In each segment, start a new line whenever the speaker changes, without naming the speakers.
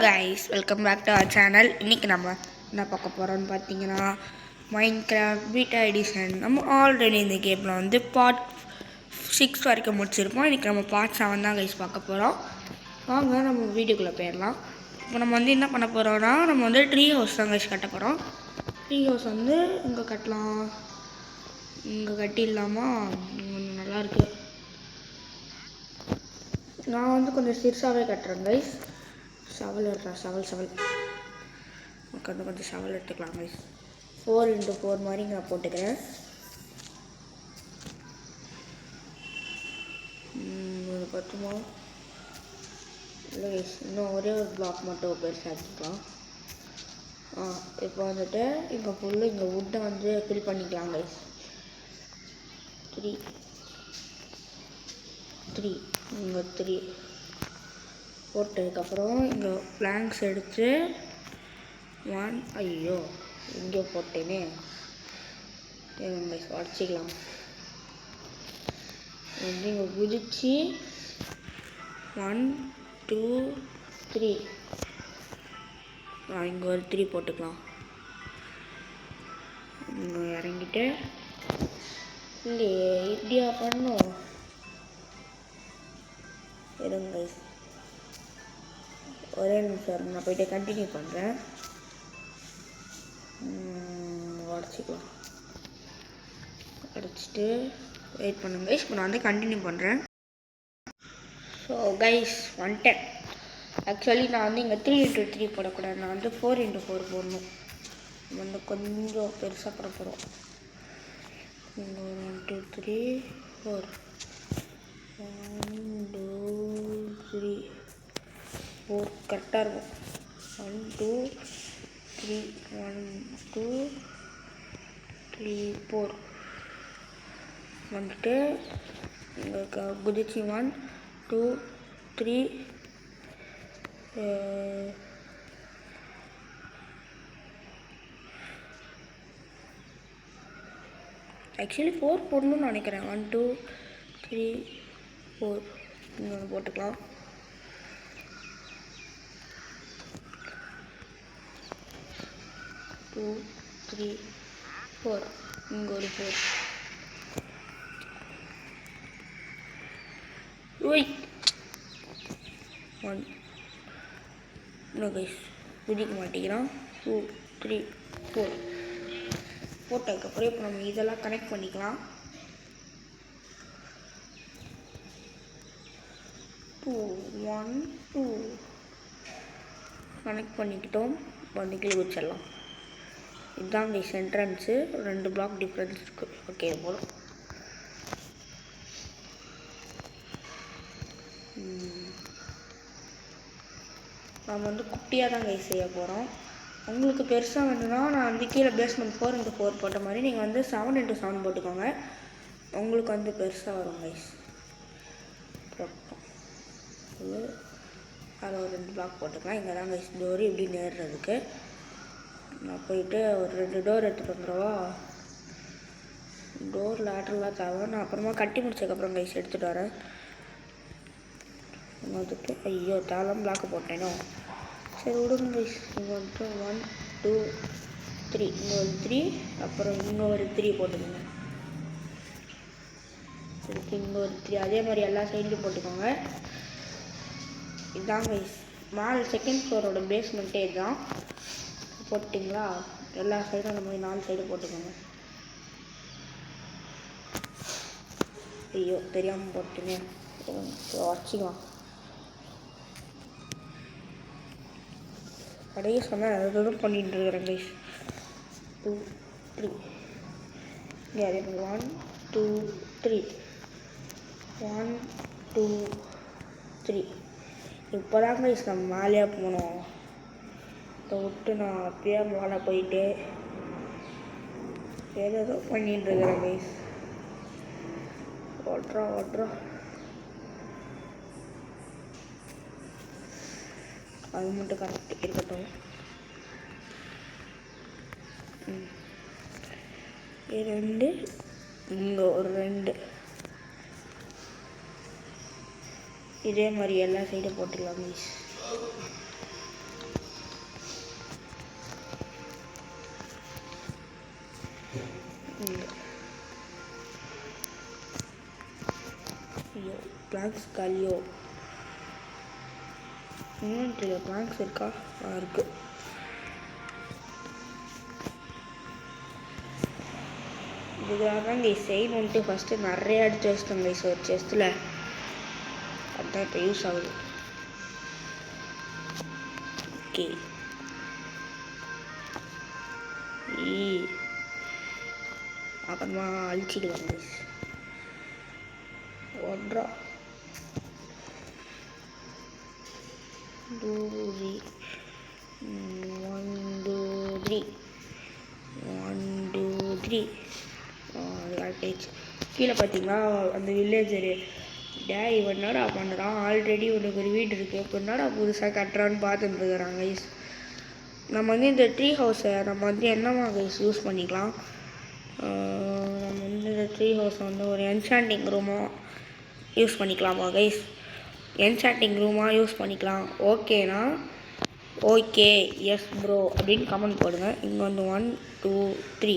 Guys, welcome back to our channel. இன்றைக்கி நம்ம என்ன பார்க்க போகிறோம்னு பார்த்தீங்கன்னா, மைன்கிராஃப்ட் பீட்டா எடிஷன். நம்ம ஆல்ரெடி இந்த கேமில் வந்து பார்ட் 6 வரைக்கும் முடிச்சிருப்போம். இன்றைக்கி நம்ம பார்ட் 7 தான் கைஸ் பார்க்க போகிறோம். வாங்க நம்ம வீடியோக்குள்ளே போயிடலாம். இப்போ நம்ம வந்து என்ன பண்ண போகிறோம்னா, நம்ம வந்து ட்ரீ ஹவுஸ் தான் கைஸ் கட்ட போகிறோம். ட்ரீ ஹவுஸ் வந்து இங்கே கட்டலாம், இங்கே கட்டிடலாமா? நல்லாயிருக்கு. நான் வந்து கொஞ்சம் சிறுசாகவே கட்டுறேன் கைஸ். ஷவல் எடுக்கலாம், ஷவல் உட்காந்து கொஞ்சம் ஷவல் எடுத்துக்கலாம் கைஸ். 4x4 மாதிரி நான் போட்டுக்கிறேன். பத்துமா இல்லை கைஸ், இன்னும் ஒரே ஒரு பிளாக் மட்டும் பெருசாக எடுத்துக்கலாம். இப்போ வந்துட்டு இப்போ ஃபுல்லு இங்கே வுட்டை வந்து ஃபில் பண்ணிக்கலாம் கைஸ். 3 இங்கே 3 போட்டதுக்கப்புறம் இங்கே பிளாங்க்ஸ் எடுத்து 1 ஐயோ இங்கே போட்டேனே, உடச்சிக்கலாம். வந்து இங்கே குதிச்சு 1 2 3 இங்கே ஒரு 3 போட்டுக்கலாம். இங்கே இறங்கிட்டு இங்கே இப்படியா பண்ணும் இருங்க கைஸ், ஒரே நிமிஷம் நான் போய்ட்டு கண்டினியூ பண்ணுறேன். உடச்சிட்டு வெயிட் பண்ணுங்க கைஸ். இப்போ நான் வந்து கண்டினியூ பண்ணுறேன். ஸோ கைஸ் வந்துட்டேன். ஆக்சுவலி நான் வந்து இங்கே 3x3 போடக்கூடாது, நான் வந்து 4x4 போடணும். வந்து கொஞ்சம் பெருசாக போட போகிறோம். 1 2 3 4 1 2 3 4 கரெக்டாக இருக்கும். 1 2 3 1 2 3 4 வந்துட்டு இங்கே குதிச்சு 1 2 3 ஆக்சுவலி 4 போடணும்னு நினைக்கிறேன். 1 2 3 4 இங்கே ஒன்று போட்டுக்கலாம். டூ 3 4 இங்கே ஒரு 4. ஒய் 1 இன்னும் கைஸ் குதிக்க மாட்டேங்கிறான். 2 3 4 போட்டதுக்கப்புறம் இப்போ நம்ம இதெல்லாம் கனெக்ட் பண்ணிக்கலாம். 2 1 2 கனெக்ட் பண்ணிக்கிட்டோம். வந்து கீழே வச்சிடலாம். இதுதான் கைஸ் என்ட்ரன்ஸு. 2 பிளாக் டிஃப்ரென்ஸ் இருக்குது. ஓகே போதும். நம்ம வந்து குட்டியாக தான் கைஸ் செய்ய போகிறோம். உங்களுக்கு பெருசாக வேணும்னா நான் வந்து கீழே பேஸ்மெண்ட் 4x4 போட்ட மாதிரி நீங்கள் வந்து 7x7 போட்டுக்கோங்க. உங்களுக்கு வந்து பெருசாக வரும் கைஸ். அதில் ஒரு 2 பிளாக் போட்டுக்கலாம். இங்கே தான் கைஸ் டோர் இப்படி நேர்றதுக்கு. நான் போயிட்டு ஒரு 2 டோர் எடுத்துகிட்டு வந்துடுவா. டோர் லேட்டரெலாம் தேவை, நான் அப்புறமா கட்டி முடிச்சதுக்கப்புறம் கைஸ் எடுத்துகிட்டு வரேன். வந்துட்டு ஐயோ தேவலாம் பிளாக்கு போட்டேனோ, சரி விடுங்க கைஸ். இங்கே வந்துட்டு 1 2 3 இங்கே ஒரு 3 அப்புறம் இன்னொரு 3 போட்டுக்கோங்க. இங்கே ஒரு 3 அதே மாதிரி எல்லா சைட்லையும் போட்டுக்கோங்க. இதுதான் கைஸ் மேலே செகண்ட் ஃப்ளோரோட பேஸ்மெண்ட்டே இதுதான். போட்டிங்களா? எல்லா சைடும் அந்த மாதிரி 4 சைடு போட்டுக்கோங்க. ஐயோ தெரியாமல் போட்டுங்க, வச்சுக்கலாம். அப்படியே சொன்னால் அதுதான் பண்ணிட்டு இருக்கிறேன் கைஸ். 2 3 இங்கே அதே மாதிரி 1 2 3 1 2 3 இப்போ தான் கைஸ் நம்ம மேலேயே போனோம். இதை விட்டு நான் அப்பயே மேலே போயிட்டு ஏதோ பண்ணிட்டு இருக்கிறேன் கைஸ். ஓட்டுறா அது மட்டும் கரெக்ட் இருக்கட்டும். ரெண்டு இங்கே ஒரு 2 இதே மாதிரி எல்லா சைடும் போட்டுக்கலாம் கைஸ். பிளாங்க்ஸ் கல்யோ. இன்வென்ட்ரியில் பிளாங்க்ஸ் இருக்கா? இருக்குது. இதுக்காக தான் இங்கே செய்யணுன்ட்டு ஃபஸ்ட்டு நிறைய எடுத்து வச்சிட்டோம் கைஸ் ஒரு செஸ்ட்டில். அதுதான் இப்போ யூஸ் ஆகுது. ஓகே. அப்புறமா அழிச்சிடுவாங்க கைஸ். ஒன்றா 2 3 1 2 3 1 2 3 கரெக்டாகிடுச்சு. கீழே பார்த்தீங்களா அந்த வில்லேஜரு இவன் என்னடா பண்ணுறான், ஆல்ரெடி உனக்கு ஒரு வீடு இருக்குது, இப்போ என்னடா புதுசாக கட்டுறான்னு பார்த்துட்டு இருக்கிறாங்க கைஸ். நம்ம வந்து இந்த ட்ரீ ஹவுஸை நம்ம வந்து என்னமா கைஸ் யூஸ் பண்ணிக்கலாம். நம்ம வந்து இந்த ட்ரீ ஹவுஸை வந்து ஒரு என்சாண்டிங் ரூமாக யூஸ் பண்ணிக்கலாமா கைஸ்? என்சாண்டிங் ரூமாக யூஸ் பண்ணிக்கலாம். ஓகேனா ஓகே, எஸ் ப்ரோ அப்படின்னு கமெண்ட் போடுங்க. இங்கே வந்து 1 2 3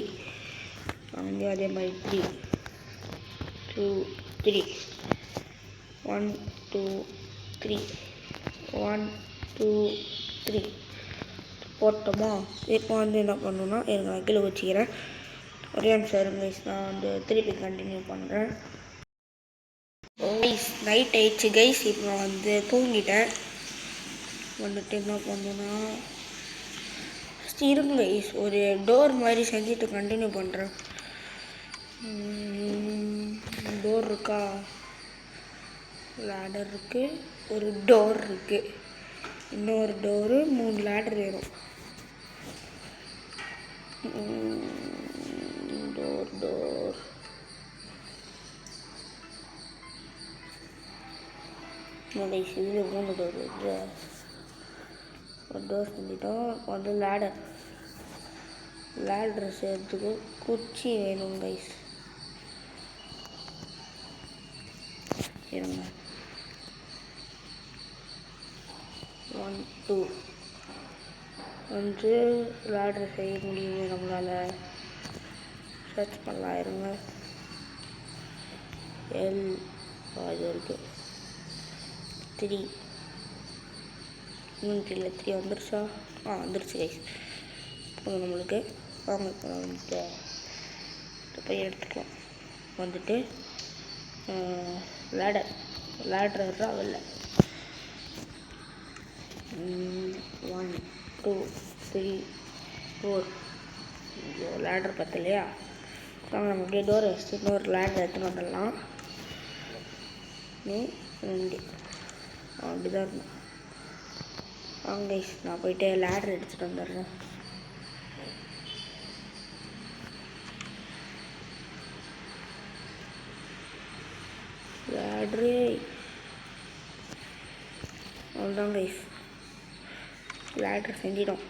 வந்து அதே மாதிரி 3 2 3 1 2 3 1 2 3 போட்டோமா? இப்போ வந்து என்ன பண்ணணும்னா எனக்கு கீழே வச்சுக்கிறேன். ஒரே நிமிஷம் இருங்க கைஸ், நான் வந்து திருப்பி கண்டினியூ பண்ணுறேன். கைஸ் நைட் ஆயிடுச்சு கைஸ். இப்போ நான் வந்து தூங்கிட்டேன். வந்துட்டு என்ன பண்ணுன்னா இருங்க கைஸ், ஒரு டோர் மாதிரி செஞ்சுட்டு கண்டினியூ பண்ணுறேன். டோர் இருக்கா? லேடர் இருக்குது, ஒரு டோர் இருக்குது, இன்னொரு டோரு, 3 லேடர் வேணும். டோர் இதில் 3 டோர் இருக்குது. ஒரு டோர் செஞ்சிட்டோம். வந்து லேடர் செய்கிறதுக்கு குச்சி வேணும் கைஸ். இருங்க 1 2 வந்து லேடர் செய்ய முடியுமே நம்மளால். சர்ச் பண்ணலாம். இருங்க அது இருக்குது 3 இன்வென்ட்ரியில் 3 வந்துருச்சா? வந்துருச்சு கைஸ். போதும் நம்மளுக்கு. வாங்க இப்போ வந்துட்டு போய் எடுத்துக்கலாம். வந்துட்டு லேடர் வரல. 1 2 3 4 லேடர் பத்தலையா? நம்ம அப்படியே டோர் வச்சுட்டு இன்னொரு லேடர் எடுத்துன்னு வந்துடலாம். 2 அப்படிதான் இருக்கும். வாங்க கைஸ், நான் போயிட்டு லேடர் எடுத்துகிட்டு வந்துடுறேன். லேட்ரு அவ்வளோதான் கைஸ், லேடர் செஞ்சிடும்.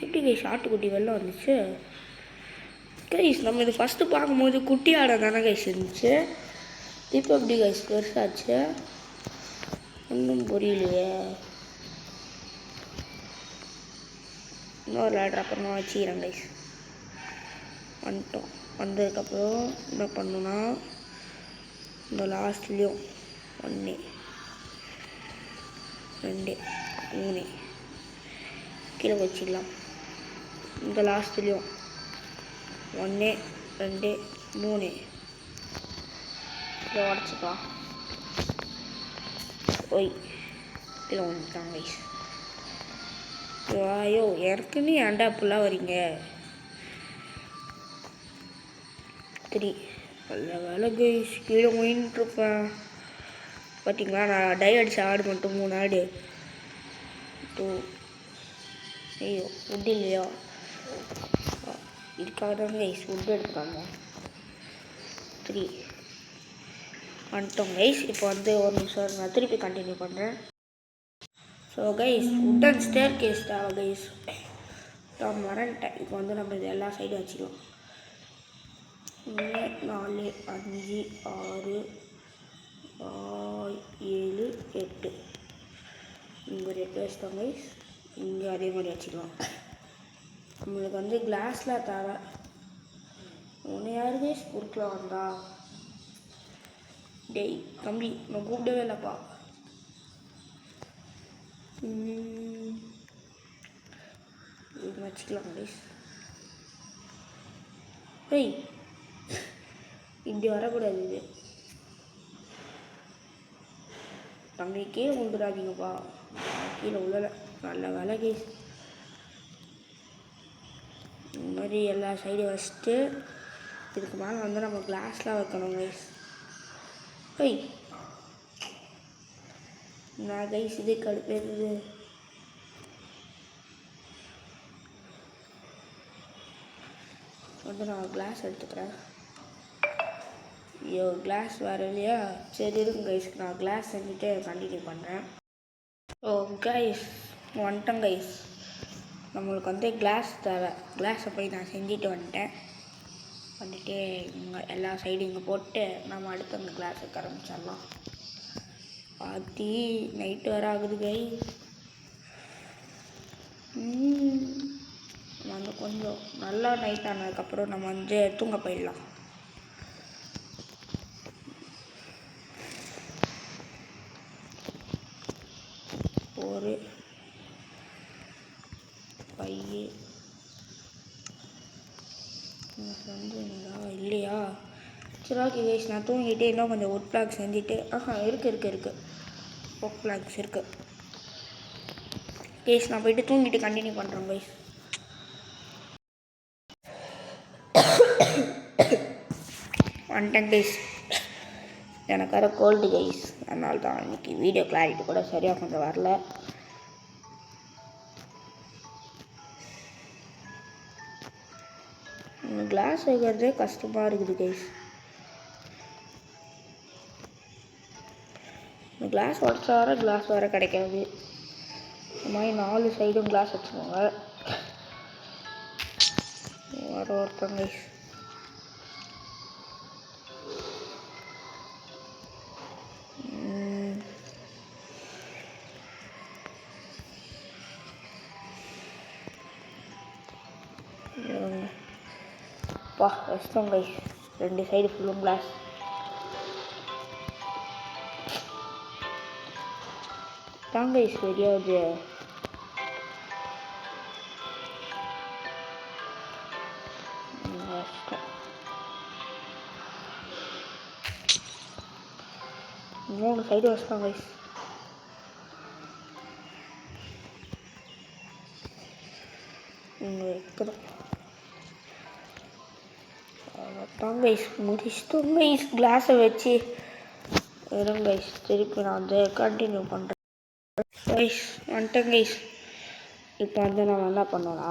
எப்படி கைஸ் ஆட்டுக்குட்டி வெளில வந்துச்சு? கைஸ் நம்ம இது ஃபஸ்ட்டு பார்க்கும்போது குட்டி ஆடை தானே கைஸ் இருந்துச்சு. இப்போ எப்படி கைஸ் பெருசாச்சு? ஒன்றும் புரியலையே. இன்னொரு லேடர் அப்புறமா வச்சுக்கிறேன் கைஸ். வந்துட்டோம். வந்ததுக்கப்புறம் என்ன பண்ணணுன்னா இந்த லாஸ்ட்லேயும் 1 2 3 கீழே வச்சிடலாம். இந்த லாஸ்ட்லேயும் 1 2 3 இதை உடச்சிக்கலாம். ஓய் கீழே வந்துட்டாங்க கைஸ். ஐயோ ஏற்கனவே ஏன்டா ஃபுல்லாக வரீங்க? 3 நல்ல வேலை கைஸ், கீழே போயின்ட்டுருப்பேன். பார்த்தீங்களா, நான் டை அடித்த ஆடு மட்டும் 3 ஆடு. 2 ஐயோ ஃபுட் இல்லையா? இதுக்காக தான் கைஸ் ஃபுட் எடுத்துக்காங்க. 3 வந்துட்டோம் கைஸ். இப்போ வந்து ஒரு நிமிஷம் நான் திருப்பி கண்டினியூ பண்ணுறேன். So guys wooden staircase தேவை கைஸ். நான் மறந்துட்டேன். இப்போ வந்து நம்ம இது எல்லா சைடும் வச்சுக்கலாம். 4 5 6 7 8 இங்கே ஒரு 8 வச்சுட்டோம் கைஸ். இங்கே அதே மாதிரி வச்சுக்கலாம். நம்மளுக்கு வந்து கிளாஸில் தேவை. ஒன்று யாரு கைஸ் குறுக்கில் வந்தா? டேய் தம்பி நான் கூப்பிடவே இல்லைப்பா. இது வச்சுக்கலாம் கைஸ். டேய் இப்படி வரக்கூடாது. இது தம்பி கீழே விழுந்துடாதீங்கப்பா. கீழே விழலை. நல்ல வேலை கைஸ். இந்த மாதிரி எல்லா சைடும் வச்சுட்டு இதுக்கு மேலே வந்து நம்ம கிளாஸ்லாம் வைக்கணும் கைஸ். டேய் நான் கைஸ் இதே கடுப்பேறுது. வந்து நான் கிளாஸ் எடுத்துக்கிறேன். ஐயோ கிளாஸ் வேறு இல்லையா? சரி இருங்க கைஸ், நான் கிளாஸ் செஞ்சுட்டு கண்டினியூ பண்ணுறேன். ஓ கைஸ் வந்துட்டேன் கைஸ். நம்மளுக்கு வந்து கிளாஸ் தேவை. கிளாஸை போய் நான் செஞ்சுட்டு வந்துட்டேன். வந்துட்டு இங்கே எல்லா சைடும் இங்கே போட்டு நம்ம அடுத்து அந்த கிளாஸுக்கு ஆரம்பிச்சிடலாம். பார்த்தி நைட்டு வர ஆகுது கைஸ். வந்து கொஞ்சம் நல்லா நைட் ஆனதுக்கப்புறம் நம்ம வந்து தூங்க போயிடலாம். ஒரு பைய வந்து இல்லையா? சரி ஓகே கைஸ், நான் தூங்கிட்டு இன்னும் கொஞ்சம் ஒர்க் பிளாக் செஞ்சுட்டு இருக்குது ஒர்க் பிளாக்ஸ் இருக்குது கைஸ். நான் போயிட்டு தூங்கிட்டு கண்டினியூ பண்ணுறேன் கைஸ். வந்துட்டேன் கைஸ். எனக்கு வர கோல்டு கைஸ், அதனால தான் இன்றைக்கி வீடியோ கிளாரிட்டி கூட சரியாக கொஞ்சம் வரல. கிளாஸ் வைக்கிறதே கஷ்டமாக இருக்குது கைஸ். கிளாஸ் உடச்சா வர கிளாஸ் வேறு கிடைக்காது. இந்த மாதிரி 4 சைடும் கிளாஸ் வச்சுக்கோங்க. வர ஒருத்தங்க கைஸ். பா வச்சிட்டோம் கைஸ். 2 சைடு ஃபுல்லும் கிளாஸ். தாங்க கைஸ் தெரியாது. மூணு சைடு வச்சிட்டோம் கைஸ். இங்கே வைக்கிறோம். அவ்வளோதான் கைஸ், முடிச்சிட்டோம் கைஸ். கிளாஸை வச்சு இருங்க கைஸ், திருப்பி நான் வந்து கண்டினியூ பண்ணுறேன் கைஸ். வந்துட்டேன் கைஸ். இப்போ வந்து நம்ம என்ன பண்ணோம்னா,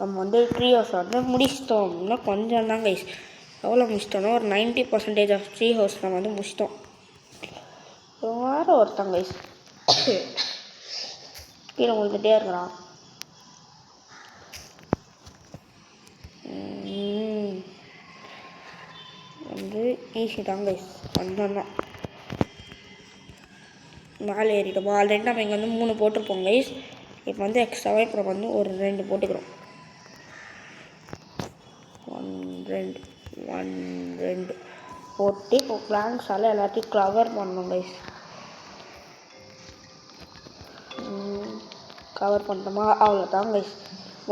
நம்ம வந்து ட்ரீ ஹவுஸ் வந்து முடிச்சிட்டோம். இன்னும் கொஞ்சம் தான் கைஸ். எவ்வளோ முடிச்சிட்டோன்னா ஒரு 90% ஆஃப் ட்ரீ ஹவுஸ் நம்ம வந்து முடிச்சிட்டோம். வேறு ஒருத்தங்க கைஸ் கீழே விழுந்துட்டே இருக்கிறான். வந்து ஈஸி தான் கைஸ். வந்தோன்னா மேலே ஏறிட்டோம். ஆல்ரெடி நம்ம இங்கே வந்து 3 போட்டிருப்போம் கைஸ். இப்போ வந்து எக்ஸ்ட்ராவே இப்போ வந்து ஒரு 2 போட்டுக்கிறோம். 1 2 போட்டு இப்போ பிளான்ஸால் எல்லாத்தையும் கவர் பண்ணணும் கைஸ். கவர் பண்ணிட்டோமா? அவ்வளோதான் கைஸ்.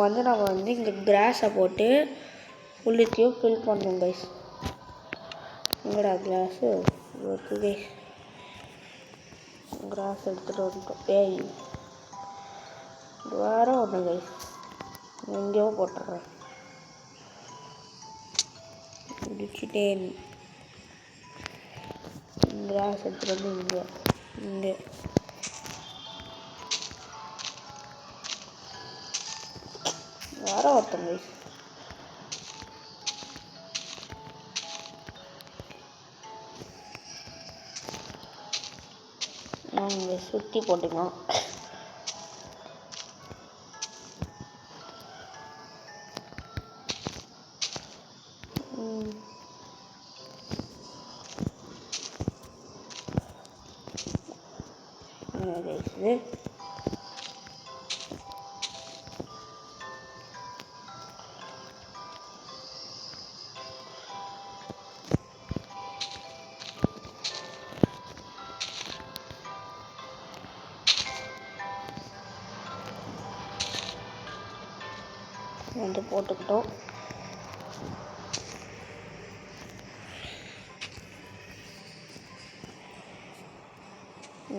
வந்து நம்ம வந்து இங்கே கிராஸை போட்டு உள்ளத்தையும் ஃபில் பண்ணணும் கைஸ். இங்கடா கிளாஸு இருக்கு கைஸ். கிராஸ் எடுத்துகிட்டு வந்துட்டோம். ஏய் வேறு ஒன்று கைஸ், எங்கேயோ போட்டுறேன். முடிச்சுட்டேன். கிராஸ் எடுத்துகிட்டு வந்து இங்கே வேறு ஒருத்தங்க கைஸ். நாங்கள் சுற்றி போட்டுக்கலாம். இது வந்து போட்டுக்கிட்டோம்.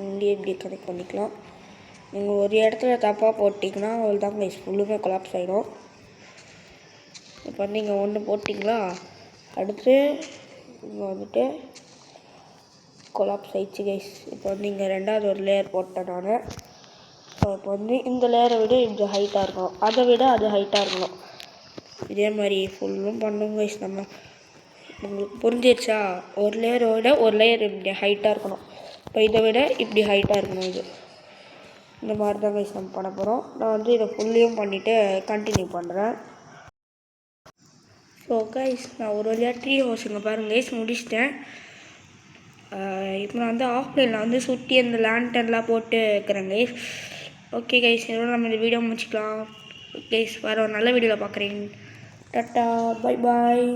இங்கே இப்படி கனெக்ட் பண்ணிக்கலாம். நீங்கள் ஒரு இடத்துல தப்பாக போட்டிங்கன்னா அவள் தான் கைஸ் ஃபுல்லுமே கொலாப்ஸ் ஆகிடும். இப்போ நீங்கள் ஒன்று போட்டிங்களா, அடுத்து இங்கே வந்துட்டு கொலாப்ஸ் ஆகிடுச்சு கைஸ். இப்போ வந்து இங்கே ரெண்டாவது ஒரு லேயர் போட்டேன் நான். இப்போ வந்து இந்த லேயரை விட இது ஹைட்டாக இருக்கணும், அதை விட அது ஹைட்டாக இருக்கணும். இதே மாதிரி ஃபுல்லும் பண்ணுங்க கைஸ். நம்ம உங்களுக்கு புரிஞ்சிருச்சா? ஒரு லேயரை விட ஒரு லேயர் இப்படி ஹைட்டாக இருக்கணும். இப்போ இதை விட இப்படி ஹைட்டாக இருக்கணும். இது இந்த மாதிரி தான் கைஸ் நம்ம பண்ண போகிறோம். நான் வந்து இதை ஃபுல்லையும் பண்ணிவிட்டு கண்டினியூ பண்ணுறேன். ஸோ கைஸ் நான் ஒரு வழியாக ட்ரீ ஹவுஸுங்க பாருங்க கைஸ் முடிச்சிட்டேன். இப்போ நான் வந்து ஆஃப்லைனில் வந்து சுற்றி அந்த லேண்டர்லாம் போட்டு இருக்கிறேன் கைஸ். ஓகே கைஸ், இதோட நம்ம இந்த வீடியோ முடிச்சுக்கலாம் கைஸ். வேறு ஒரு நல்ல வீடியோவில் பார்க்குறேன். Tata, bye bye.